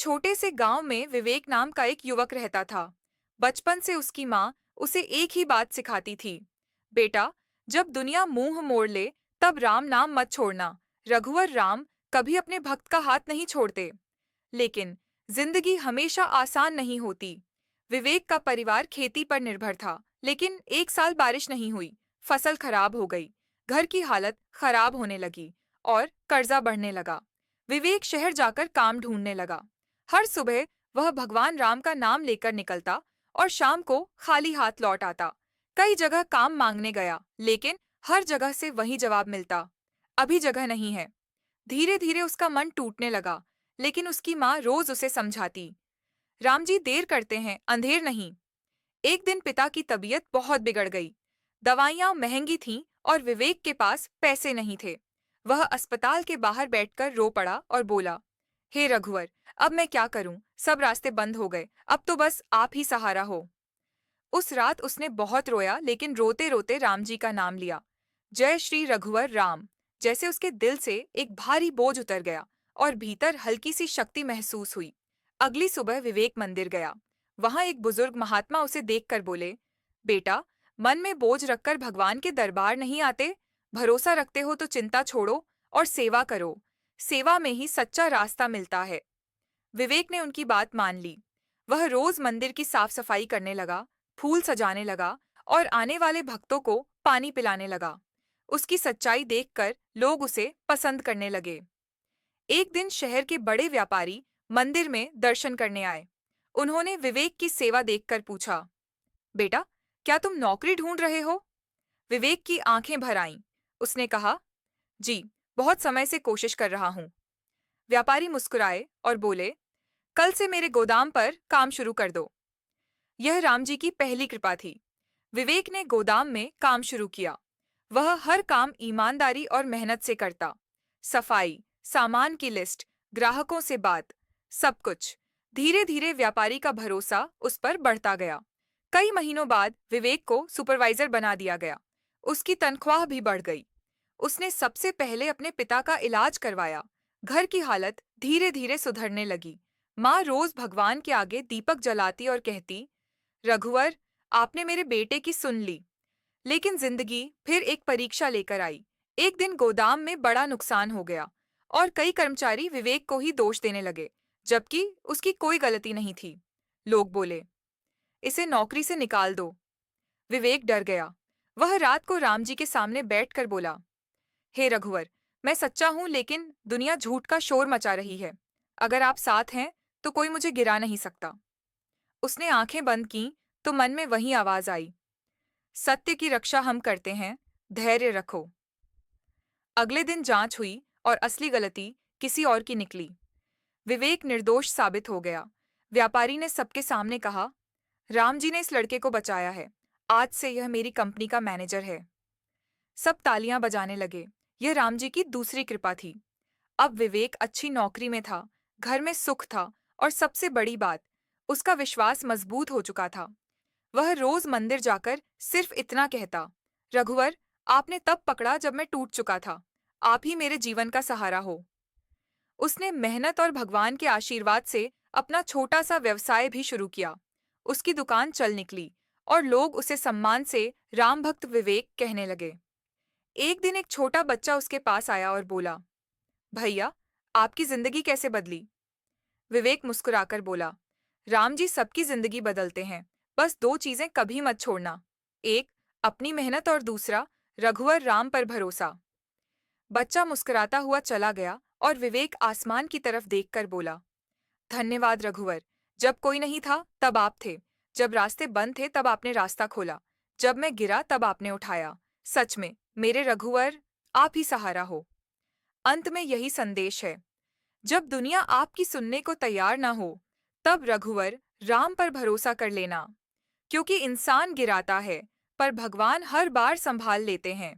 छोटे से गांव में विवेक नाम का एक युवक रहता था। बचपन से उसकी माँ उसे एक ही बात सिखाती थी। बेटा, जब दुनिया मुंह मोड़ ले, तब राम नाम मत छोड़ना। रघुवर राम कभी अपने भक्त का हाथ नहीं छोड़ते। लेकिन जिंदगी हमेशा आसान नहीं होती। विवेक का परिवार खेती पर निर्भर था, लेकिन एक साल बारिश नहीं हुई। फसल खराब हो गई, घर की हालत खराब होने लगी और कर्जा बढ़ने लगा। विवेक शहर जाकर काम ढूंढने लगा। हर सुबह वह भगवान राम का नाम लेकर निकलता और शाम को खाली हाथ लौट आता। कई जगह काम मांगने गया, लेकिन हर जगह से वही जवाब मिलता, अभी जगह नहीं है। धीरे धीरे उसका मन टूटने लगा, लेकिन उसकी माँ रोज उसे समझाती, राम जी देर करते हैं, अंधेर नहीं। एक दिन पिता की तबीयत बहुत बिगड़ गई। दवाइयां महंगी थीं और विवेक के पास पैसे नहीं थे। वह अस्पताल के बाहर बैठकर रो पड़ा और बोला, हे रघुवर, अब मैं क्या करूं? सब रास्ते बंद हो गए, अब तो बस आप ही सहारा हो। उस रात उसने बहुत रोया, लेकिन रोते रोते राम जी का नाम लिया। जय श्री रघुवर राम। जैसे उसके दिल से एक भारी बोझ उतर गया और भीतर हल्की सी शक्ति महसूस हुई। अगली सुबह विवेक मंदिर गया। वहां एक बुजुर्ग महात्मा उसे देखकर बोले, बेटा, मन में बोझ रखकर भगवान के दरबार नहीं आते। भरोसा रखते हो तो चिंता छोड़ो और सेवा करो। सेवा में ही सच्चा रास्ता मिलता है। विवेक ने उनकी बात मान ली। वह रोज मंदिर की साफ सफाई करने लगा, फूल सजाने लगा और आने वाले भक्तों को पानी पिलाने लगा। उसकी सच्चाई देखकर लोग उसे पसंद करने लगे। एक दिन शहर के बड़े व्यापारी मंदिर में दर्शन करने आए। उन्होंने विवेक की सेवा देखकर पूछा, बेटा, क्या तुम नौकरी ढूंढ रहे हो? विवेक की आंखें भर आईं। उसने कहा, जी, बहुत समय से कोशिश कर रहा हूँ। व्यापारी मुस्कुराए और बोले, कल से मेरे गोदाम पर काम शुरू कर दो। यह राम जी की पहली कृपा थी। विवेक ने गोदाम में काम शुरू किया। वह हर काम ईमानदारी और मेहनत से करता। सफाई, सामान की लिस्ट, ग्राहकों से बात, सब कुछ। धीरे धीरे व्यापारी का भरोसा उस पर बढ़ता गया। कई महीनों बाद विवेक को सुपरवाइजर बना दिया गया। उसकी तनख्वाह भी बढ़ गई। उसने सबसे पहले अपने पिता का इलाज करवाया। घर की हालत धीरे धीरे सुधरने लगी। माँ रोज भगवान के आगे दीपक जलाती और कहती, रघुवर, आपने मेरे बेटे की सुन ली। लेकिन जिंदगी फिर एक परीक्षा लेकर आई। एक दिन गोदाम में बड़ा नुकसान हो गया और कई कर्मचारी विवेक को ही दोष देने लगे, जबकि उसकी कोई गलती नहीं थी। लोग बोले, इसे नौकरी से निकाल दो। विवेक डर गया। वह रात को राम जी के सामने बैठकर बोला, हे रघुवर, मैं सच्चा हूं, लेकिन दुनिया झूठ का शोर मचा रही है। अगर आप साथ हैं तो कोई मुझे गिरा नहीं सकता। उसने आंखें बंद की तो मन में वही आवाज आई, सत्य की रक्षा हम करते हैं, धैर्य रखो। अगले दिन जांच हुई और असली गलती किसी और की निकली। विवेक निर्दोष साबित हो गया। व्यापारी ने सबके सामने कहा, राम जी ने इस लड़के को बचाया है। आज से यह मेरी कंपनी का मैनेजर है। सब तालियां बजाने लगे। यह राम जी की दूसरी कृपा थी। अब विवेक अच्छी नौकरी में था, घर में सुख था और सबसे बड़ी बात, उसका विश्वास मजबूत हो चुका था। वह रोज मंदिर जाकर सिर्फ इतना कहता, रघुवर, आपने तब पकड़ा जब मैं टूट चुका था। आप ही मेरे जीवन का सहारा हो। उसने मेहनत और भगवान के आशीर्वाद से अपना छोटा सा व्यवसाय भी शुरू किया। उसकी दुकान चल निकली और लोग उसे सम्मान से राम भक्त विवेक कहने लगे। एक दिन एक छोटा बच्चा उसके पास आया और बोला, भैया, आपकी जिंदगी कैसे बदली? विवेक मुस्कुराकर बोला, राम जी सबकी जिंदगी बदलते हैं, बस दो चीजें कभी मत छोड़ना, एक अपनी मेहनत और दूसरा रघुवर राम पर भरोसा। बच्चा मुस्कुराता हुआ चला गया और विवेक आसमान की तरफ देखकर बोला, धन्यवाद रघुवर, जब कोई नहीं था तब आप थे, जब रास्ते बंद थे तब आपने रास्ता खोला, जब मैं गिरा तब आपने उठाया। सच में मेरे रघुवर, आप ही सहारा हो। अंत में यही संदेश है, जब दुनिया आपकी सुनने को तैयार ना हो, तब रघुवर राम पर भरोसा कर लेना, क्योंकि इंसान गिराता है पर भगवान हर बार संभाल लेते हैं।